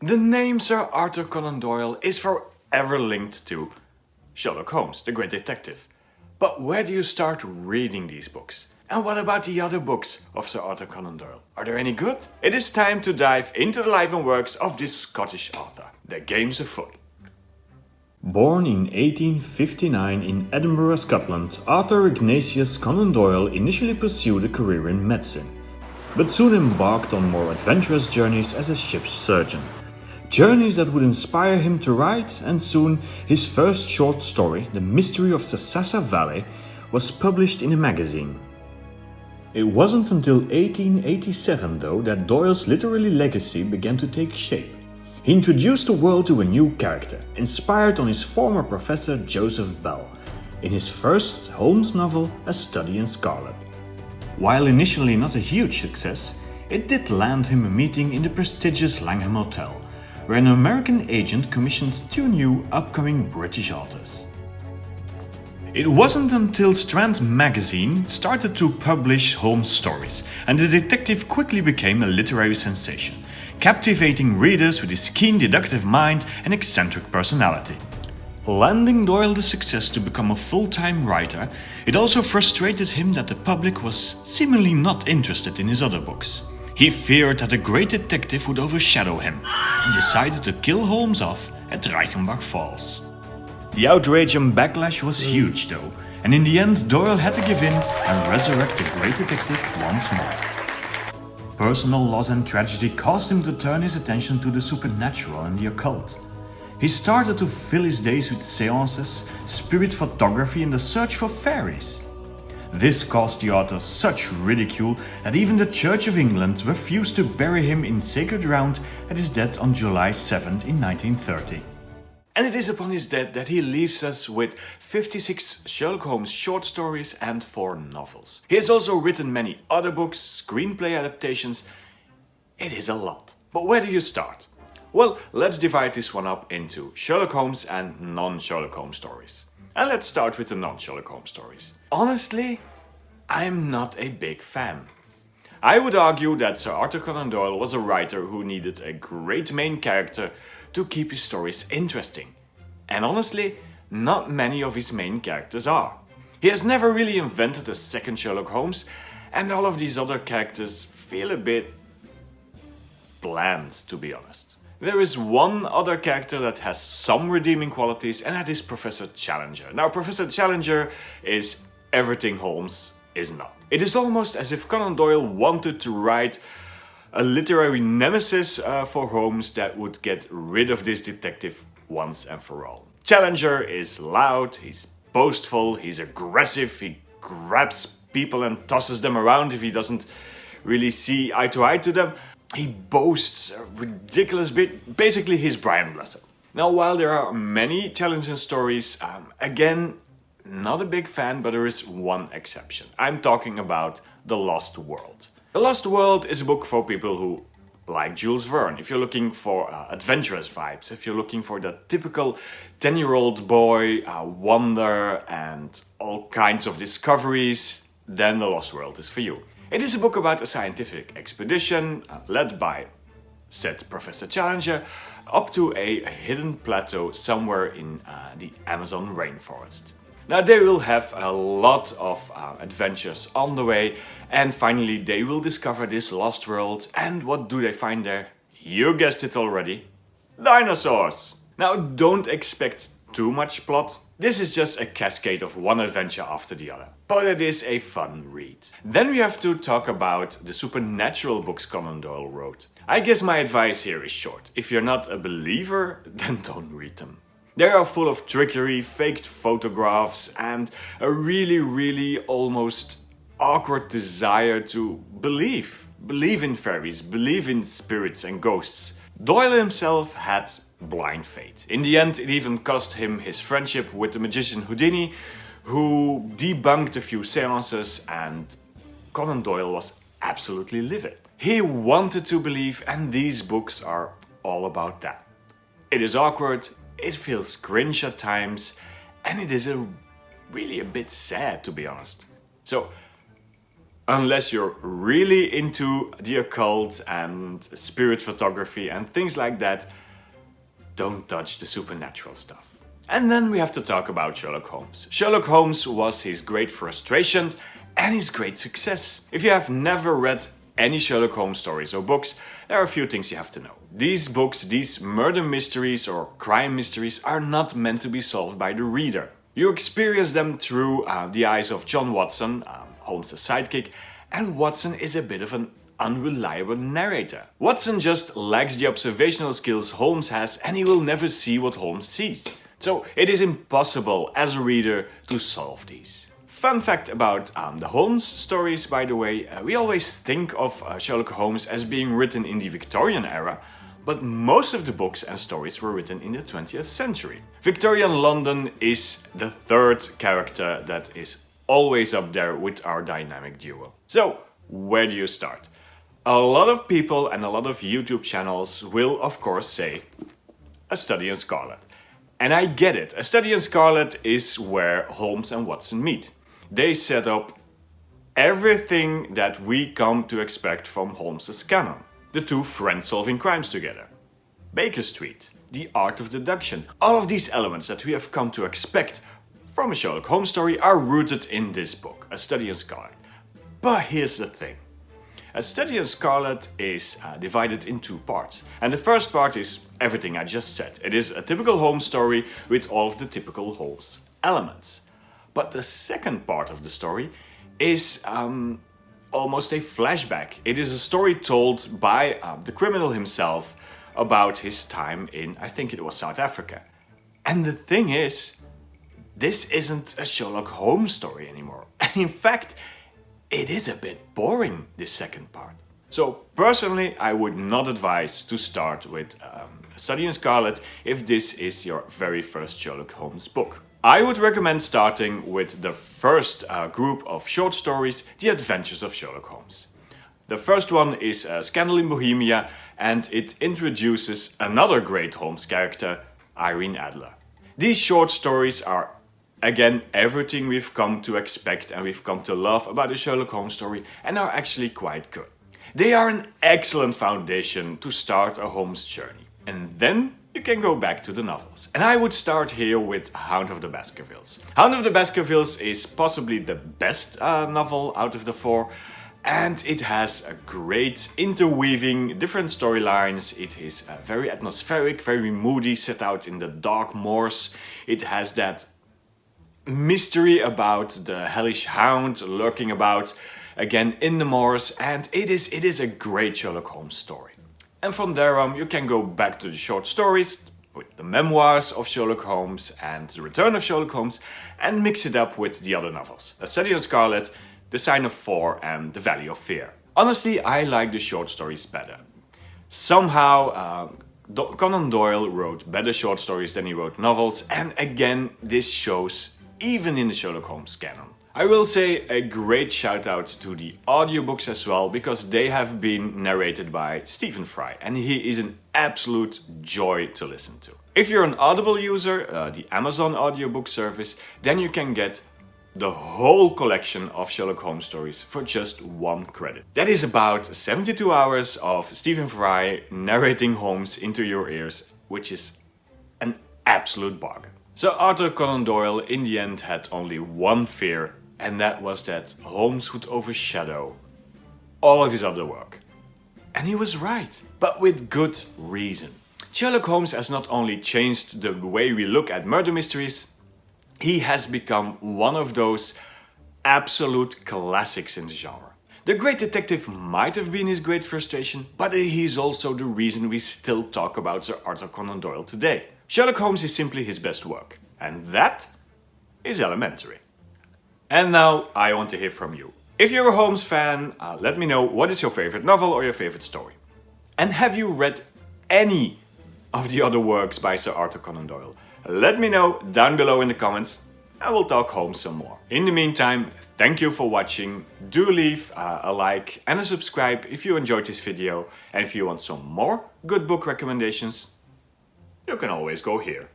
The name Sir Arthur Conan Doyle is forever linked to Sherlock Holmes, the great detective. But where do you start reading these books? And what about the other books of Sir Arthur Conan Doyle? Are they any good? It is time to dive into the life and works of this Scottish author. The game's afoot. Born in 1859 in Edinburgh, Scotland, Arthur Ignatius Conan Doyle initially pursued a career in medicine, but soon embarked on more adventurous journeys as a ship's surgeon. Journeys that would inspire him to write, and soon his first short story, The Mystery of Sasassa Valley, was published in a magazine. It wasn't until 1887, though, that Doyle's literary legacy began to take shape. He introduced the world to a new character, inspired on his former professor Joseph Bell, in his first Holmes novel, A Study in Scarlet. While initially not a huge success, it did land him a meeting in the prestigious Langham Hotel, where an American agent commissioned two new upcoming British authors. It wasn't until Strand magazine started to publish Holmes stories, and the detective quickly became a literary sensation, captivating readers with his keen deductive mind and eccentric personality. Landing Doyle the success to become a full-time writer, it also frustrated him that the public was seemingly not interested in his other books. He feared that a great detective would overshadow him, and decided to kill Holmes off at Reichenbach Falls. The outrage and backlash was huge though, and in the end Doyle had to give in and resurrect the great detective once more. Personal loss and tragedy caused him to turn his attention to the supernatural and the occult. He started to fill his days with seances, spirit photography and the search for fairies. This caused the author such ridicule that even the Church of England refused to bury him in sacred ground at his death on July 7th in 1930. And it is upon his death that he leaves us with 56 Sherlock Holmes short stories and 4 novels. He has also written many other books, screenplay adaptations. It is a lot. But where do you start? Well, let's divide this one up into Sherlock Holmes and non-Sherlock Holmes stories. And let's start with the non-Sherlock Holmes stories. Honestly, I'm not a big fan. I would argue that Sir Arthur Conan Doyle was a writer who needed a great main character to keep his stories interesting. And honestly, not many of his main characters are. He has never really invented a second Sherlock Holmes, and all of these other characters feel a bit bland, to be honest. There is one other character that has some redeeming qualities, and that is Professor Challenger. Now, Professor Challenger is everything Holmes is not. It is almost as if Conan Doyle wanted to write a literary nemesis for Holmes that would get rid of this detective once and for all. Challenger is loud, he's boastful, he's aggressive, he grabs people and tosses them around if he doesn't really see eye to eye to them. He boasts a ridiculous bit, basically he's Brian Blessed. Now, while there are many Challenger stories, again, not a big fan, but there is one exception. I'm talking about The Lost World. The Lost World is a book for people who like Jules Verne. If you're looking for adventurous vibes, if you're looking for the typical 10-year-old boy, wonder and all kinds of discoveries, then The Lost World is for you. It is a book about a scientific expedition led by said Professor Challenger up to a hidden plateau somewhere in the Amazon rainforest. Now they will have a lot of adventures on the way, and finally they will discover this lost world. And what do they find there? You guessed it already. Dinosaurs! Now don't expect too much plot. This is just a cascade of one adventure after the other. But it is a fun read. Then we have to talk about the supernatural books Conan Doyle wrote. I guess my advice here is short. If you're not a believer, then don't read them. They are full of trickery, faked photographs, and a really almost awkward desire to believe. Believe in fairies, believe in spirits and ghosts. Doyle himself had blind faith. In the end, it even cost him his friendship with the magician Houdini, who debunked a few seances, and Conan Doyle was absolutely livid. He wanted to believe, and these books are all about that. It is awkward, it feels cringe at times, and it is really a bit sad, to be honest. So, Unless you're really into the occult and spirit photography and things like that, don't touch the supernatural stuff. And then we have to talk about Sherlock Holmes. Sherlock Holmes was his great frustration and his great success. If you have never read any Sherlock Holmes stories or books, there are a few things you have to know. These books, these murder mysteries or crime mysteries, are not meant to be solved by the reader. You experience them through the eyes of John Watson, Holmes' sidekick, and Watson is a bit of an unreliable narrator. Watson just lacks the observational skills Holmes has, and he will never see what Holmes sees. So it is impossible as a reader to solve these. Fun fact about the Holmes stories, by the way, we always think of Sherlock Holmes as being written in the Victorian era, but most of the books and stories were written in the 20th century. Victorian London is the third character that is always up there with our dynamic duo. So, where do you start? A lot of people and a lot of YouTube channels will, of course, say A Study in Scarlet. And I get it. A Study in Scarlet is where Holmes and Watson meet. They set up everything that we come to expect from Holmes' canon. The two friends solving crimes together. Baker Street. The art of deduction. All of these elements that we have come to expect from a Sherlock Holmes story are rooted in this book, A Study in Scarlet. But here's the thing. A Study in Scarlet is divided in two parts. And the first part is everything I just said. It is a typical Holmes story with all of the typical Holmes elements. But the second part of the story is almost a flashback. It is a story told by the criminal himself about his time in, I think it was South Africa. And the thing is, this isn't a Sherlock Holmes story anymore. In fact, it is a bit boring, this second part. So personally, I would not advise to start with A Study in Scarlet if this is your very first Sherlock Holmes book. I would recommend starting with the first group of short stories, The Adventures of Sherlock Holmes. The first one is Scandal in Bohemia, and it introduces another great Holmes character, Irene Adler. These short stories are, again, everything we've come to expect and we've come to love about a Sherlock Holmes story, and are actually quite good. They are an excellent foundation to start a Holmes journey. And then you can go back to the novels. And I would start here with Hound of the Baskervilles. Hound of the Baskervilles is possibly the best novel out of the four, and it has a great interweaving different storylines. It is very atmospheric, very moody, set out in the dark moors. It has that mystery about the hellish hound lurking about again in the moors, and it is a great Sherlock Holmes story. And from there on you can go back to the short stories with the Memoirs of Sherlock Holmes and The Return of Sherlock Holmes, and mix it up with the other novels, A Study in Scarlet, The Sign of Four and The Valley of Fear. Honestly, I like the short stories better. Somehow Conan Doyle wrote better short stories than he wrote novels, and again this shows even in the Sherlock Holmes canon. I will say a great shout out to the audiobooks as well, because they have been narrated by Stephen Fry, and he is an absolute joy to listen to. If you're an Audible user, the Amazon audiobook service, then you can get the whole collection of Sherlock Holmes stories for just £1. That is about 72 hours of Stephen Fry narrating Holmes into your ears, which is an absolute bargain. Sir Arthur Conan Doyle in the end had only one fear, and that was that Holmes would overshadow all of his other work. And he was right, but with good reason. Sherlock Holmes has not only changed the way we look at murder mysteries, he has become one of those absolute classics in the genre. The Great Detective might have been his great frustration, but he's also the reason we still talk about Sir Arthur Conan Doyle today. Sherlock Holmes is simply his best work, and that is elementary. And now I want to hear from you. If you're a Holmes fan, let me know what is your favorite novel or your favorite story. And have you read any of the other works by Sir Arthur Conan Doyle? Let me know down below in the comments, and we'll talk Holmes some more. In the meantime, thank you for watching. Do leave a like and a subscribe if you enjoyed this video. And if you want some more good book recommendations, you can always go here.